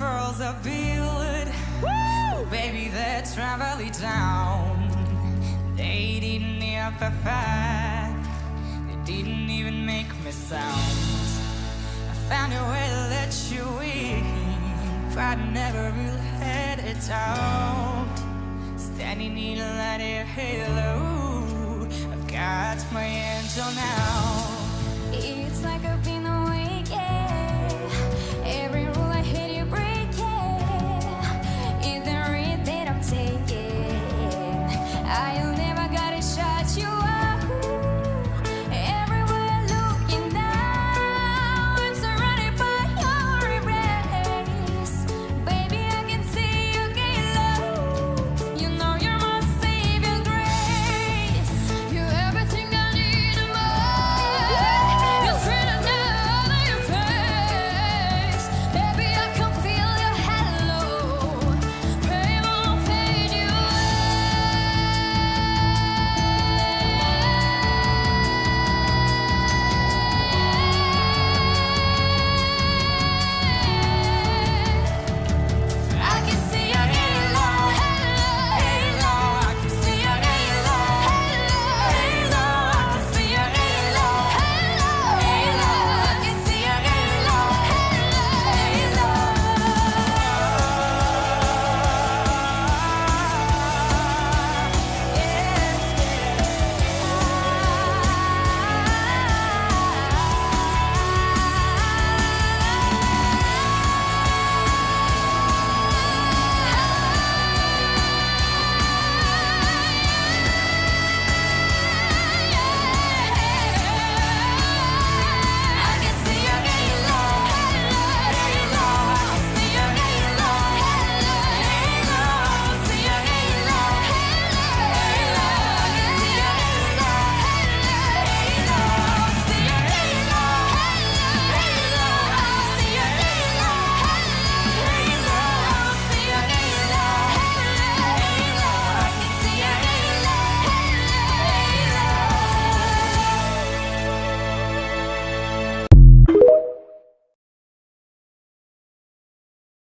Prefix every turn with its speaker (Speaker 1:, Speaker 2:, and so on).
Speaker 1: furls are built. Woo! Baby, they're traveling down. They didn't even fight. They didn't even make me sound. I found a way to let you in, but I never really had it out. Standing in a light of halo, I've got my angel now.